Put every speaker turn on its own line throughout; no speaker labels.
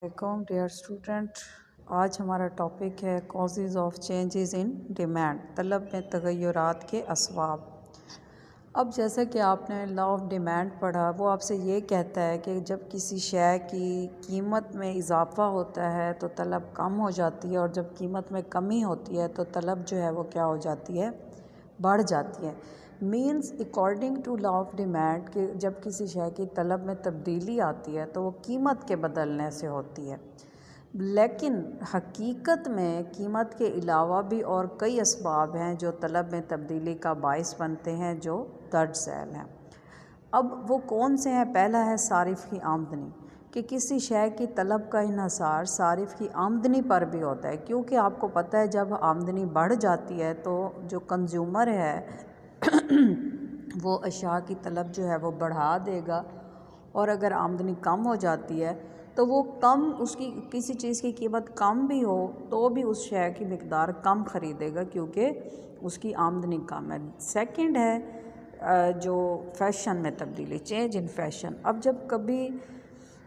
Welcome dear student. आज हमारा topic है causes of changes in demand, तलब में तगय्युरात के असबाब। अब जैसा कि आपने लॉ ऑफ डिमांड पढ़ा, वो आपसे ये कहता है कि जब किसी शय की कीमत में इजाफ़ा होता है तो तलब कम हो जाती है, और जब कीमत में कमी होती है तो तलब जो है वो क्या हो जाती है, बढ़ जाती है। Means according to law of demand कि जब किसी शय की तलब में तब्दीली आती है तो वो कीमत के बदलने से होती है, लेकिन हकीकत में कीमत के अलावा भी और कई असबाब हैं जो तलब में तब्दीली का बाइस बनते हैं, जो दर्ज झैल हैं। अब वो कौन से हैं? पहला है सारिफ़ की आमदनी, कि किसी शय की तलब का इन्हसार सारिफ़ की आमदनी पर भी होता है, क्योंकि आपको पता है जब आमदनी बढ़ जाती है तो जो कंज्यूमर है वो अशिया की तलब जो है वो बढ़ा देगा, और अगर आमदनी कम हो जाती है तो वो कम, उसकी किसी चीज़ की कीमत कम भी हो तो भी उस शय की मिकदार कम ख़रीदेगा, क्योंकि उसकी आमदनी कम है। सेकंड है जो फ़ैशन में तब्दीली, चेंज इन फ़ैशन। अब जब कभी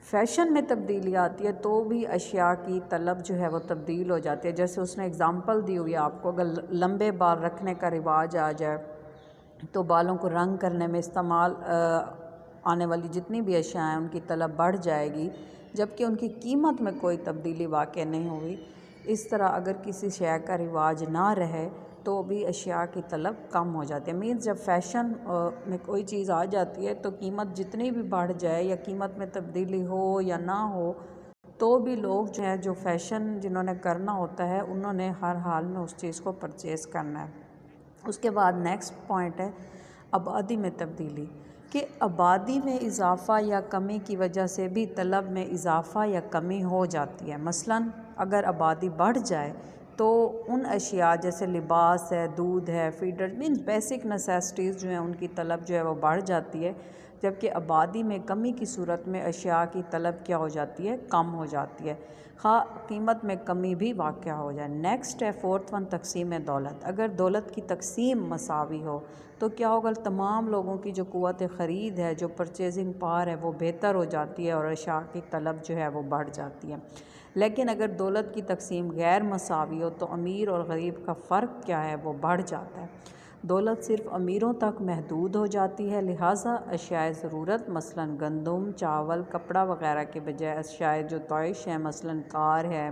फ़ैशन में तब्दीली आती है तो भी अशिया की तलब जो है वो तब्दील हो जाती है। जैसे उसने एग्ज़ाम्पल दी हुई है आपको, अगर लंबे बाल रखने का रिवाज आ जाए तो बालों को रंग करने में इस्तेमाल आने वाली जितनी भी अशिया हैं उनकी तलब बढ़ जाएगी, जबकि उनकी कीमत में कोई तब्दीली वाक़ई नहीं हुई। इस तरह अगर किसी शय का रिवाज ना रहे तो भी अशिया की तलब कम हो जाती है। मीन्स जब फ़ैशन में कोई चीज़ आ जाती है तो कीमत जितनी भी बढ़ जाए या कीमत में तब्दीली हो या ना हो, तो भी लोग जो है, जो फ़ैशन जिन्होंने करना होता है, उन्होंने हर हाल में उस चीज़ को परचेज़ करना है। उसके बाद नेक्स्ट पॉइंट है आबादी में तब्दीली, कि आबादी में इजाफ़ा या कमी की वजह से भी तलब में इजाफ़ा या कमी हो जाती है। मसलन अगर आबादी बढ़ जाए तो उन अशिया जैसे लिबास है, दूध है, फीडर, मीन्स बेसिक नेसेसिटीज़ जो हैं उनकी तलब जो है वो बढ़ जाती है, जबकि आबादी में कमी की सूरत में अशिया की तलब क्या हो जाती है, कम हो जाती है, ख़ा कीमत में कमी भी वाक़या हो जाए। नेक्स्ट है फोर्थ वन, तकसीम दौलत। अगर दौलत की तकसीम मसावी हो तो क्या होगा, तमाम लोगों की जो क़ुव्वत ख़रीद है, जो परचेजिंग पावर है, वो बेहतर हो जाती है और अशिया की तलब जो है वो बढ़ जाती है। लेकिन अगर दौलत की तकसीम गैर मसावी हो तो अमीर और गरीब का फ़र्क क्या है, वो बढ़ जाता है। दौलत सिर्फ़ अमीरों तक महदूद हो जाती है, लिहाजा अशियाए ज़रूरत मसलन गंदम, चावल, कपड़ा वग़ैरह के बजाय अशियाए जो तॉइश हैं, मसलन कार है,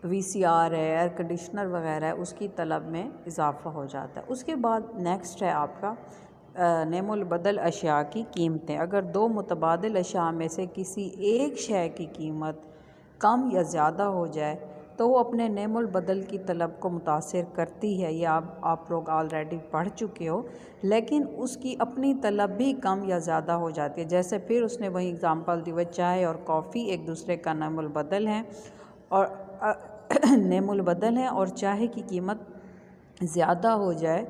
VCR है, एयर कंडीशनर वग़ैरह है, उसकी तलब में इजाफ़ा हो जाता है। उसके बाद नेक्स्ट है आपका नेमुल बदल अशिया की कीमतें। अगर दो मुतबादिल अशिया में से किसी एक शय की कीमत कम या ज़्यादा हो जाए तो वो अपने नेमुल बदल की तलब को मुतासिर करती है, ये आप लोग ऑलरेडी पढ़ चुके हो, लेकिन उसकी अपनी तलब भी कम या ज़्यादा हो जाती है। जैसे फिर उसने वही एग्ज़ाम्पल दी हुई, चाय और कॉफ़ी एक दूसरे का नेमुल बदल हैं, और नेमुल बदल हैं, और चाय की कीमत ज़्यादा हो जाए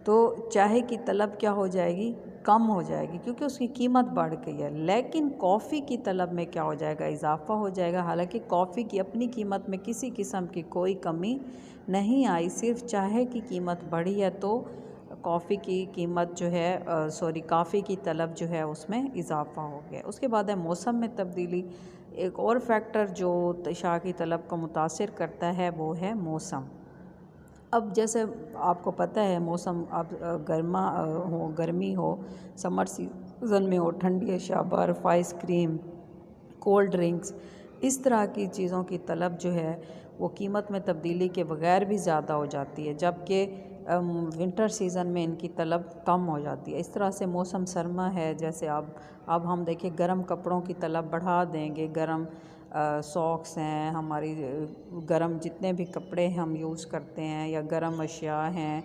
तो चाय की तलब क्या हो जाएगी, कम हो जाएगी, क्योंकि उसकी कीमत बढ़ गई है। लेकिन कॉफ़ी की तलब में क्या हो जाएगा, इजाफ़ा हो जाएगा। हालांकि कॉफ़ी की अपनी कीमत में किसी किस्म की कोई कमी नहीं आई, सिर्फ चाय की कीमत बढ़ी है तो कॉफ़ी की कीमत जो है कॉफ़ी की तलब जो है उसमें इजाफ़ा हो गया। उसके बाद है मौसम में तब्दीली। एक और फैक्टर जो अशिया की तलब को मुतासिर करता है वो है मौसम। अब जैसे आपको पता है मौसम, अब गर्मी हो, समर सीज़न में हो, ठंडी अशिया, बर्फ़, आइसक्रीम, कोल्ड ड्रिंक्स, इस तरह की चीज़ों की तलब जो है वो कीमत में तब्दीली के बग़ैर भी ज़्यादा हो जाती है, जबकि विंटर सीज़न में इनकी तलब कम हो जाती है। इस तरह से मौसम सरमा है, जैसे अब हम देखिए गर्म कपड़ों की तलब बढ़ा देंगे, गर्म सॉक्स हैं हमारी, गर्म जितने भी कपड़े हम यूज़ करते हैं या गर्म अशिया हैं,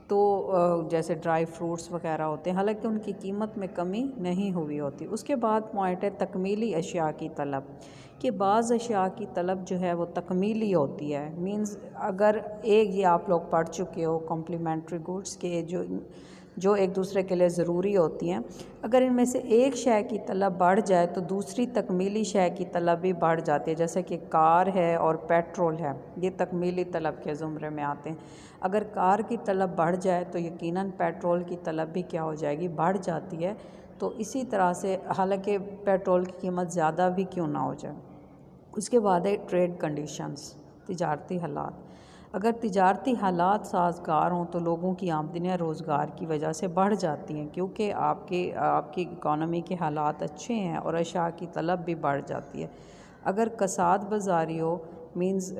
तो जैसे ड्राई फ्रूट्स वगैरह होते हैं, हालांकि उनकी कीमत में कमी नहीं हुई होती। उसके बाद पॉइंट है तकमीली अशिया की तलब, कि बाज़ अशिया की तलब जो है वो तकमीली होती है। मीन्स अगर एक, ये आप लोग पढ़ चुके हो कॉम्प्लीमेंट्री गुड्स के, जो एक दूसरे के लिए ज़रूरी होती हैं, अगर इनमें से एक शय की तलब बढ़ जाए तो दूसरी तकमीली शय की तलब भी बढ़ जाती है। जैसे कि कार है और पेट्रोल है, ये तकमीली तलब के ज़ुमरे में आते हैं। अगर कार की तलब बढ़ जाए तो यकीनन पेट्रोल की तलब भी क्या हो जाएगी, बढ़ जाती है। तो इसी तरह से हालांकि पेट्रोल की कीमत ज़्यादा भी क्यों ना हो जाए, اس کے بعد ہے ٹریڈ کنڈیشنز، تجارتی حالات۔ اگر تجارتی حالات سازگار ہوں تو لوگوں کی آمدنیاں روزگار کی وجہ سے بڑھ جاتی ہیں، کیونکہ آپ کی اکانومی کے حالات اچھے ہیں اور اشیاء کی طلب بھی بڑھ جاتی ہے۔ اگر کساد بازاری ہو مینز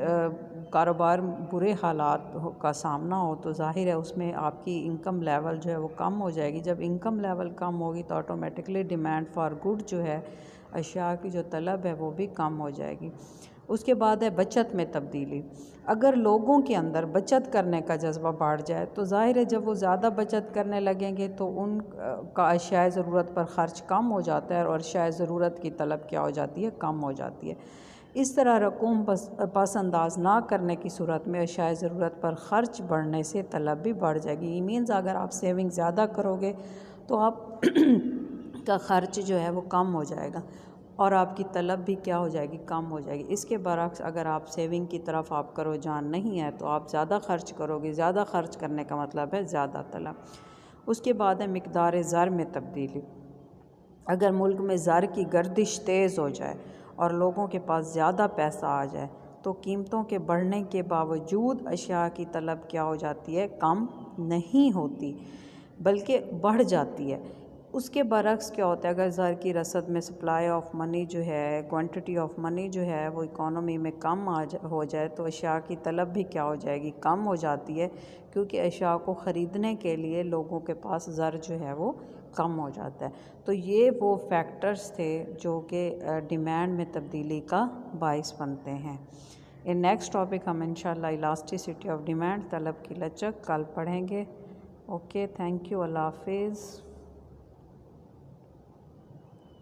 کاروبار برے حالات کا سامنا ہو تو ظاہر ہے اس میں آپ کی انکم لیول جو ہے وہ کم ہو جائے گی۔ جب انکم لیول کم ہوگی تو آٹومیٹکلی ڈیمانڈ فار گڈ جو ہے، اشیاء کی جو طلب ہے وہ بھی کم ہو جائے گی۔ اس کے بعد ہے بچت میں تبدیلی۔ اگر لوگوں کے اندر بچت کرنے کا جذبہ بڑھ جائے تو ظاہر ہے جب وہ زیادہ بچت کرنے لگیں گے تو ان کا اشیاء ضرورت پر خرچ کم ہو جاتا ہے اور اشیاء ضرورت کی طلب کیا ہو جاتی ہے، کم ہو جاتی ہے۔ اس طرح رقوم پس انداز نہ کرنے کی صورت میں اشیاء ضرورت پر خرچ بڑھنے سے طلب بھی بڑھ جائے گی۔ مینز اگر آپ سیونگ زیادہ کرو گے تو آپ کا خرچ جو ہے وہ کم ہو جائے گا اور آپ کی طلب بھی کیا ہو جائے گی، کم ہو جائے گی۔ اس کے برعکس اگر آپ سیونگ کی طرف آپ کا رجحان نہیں ہے تو آپ زیادہ خرچ کرو گے، زیادہ خرچ کرنے کا مطلب ہے زیادہ طلب۔ اس کے بعد ہے مقدار زر میں تبدیلی۔ اگر ملک میں زر کی گردش تیز ہو جائے اور لوگوں کے پاس زیادہ پیسہ آ جائے تو قیمتوں کے بڑھنے کے باوجود اشیاء کی طلب کیا ہو جاتی ہے، کم نہیں ہوتی بلکہ بڑھ جاتی ہے۔ اس کے برعکس کیا ہوتا ہے، اگر زر کی رسد میں سپلائی آف منی جو ہے، کوانٹٹی آف منی جو ہے وہ اکانومی میں کم ہو جائے تو اشیاء کی طلب بھی کیا ہو جائے گی، کم ہو جاتی ہے، کیونکہ اشیاء کو خریدنے کے لیے لوگوں کے پاس زر جو ہے وہ کم ہو جاتا ہے۔ تو یہ وہ فیکٹرز تھے جو کہ ڈیمانڈ میں تبدیلی کا باعث بنتے ہیں۔ نیکسٹ ٹاپک ہم انشاءاللہ الاسٹیسٹی آف ڈیمانڈ، طلب کی لچک، کل پڑھیں گے۔ اوکے، تھینک یو، اللہ حافظ۔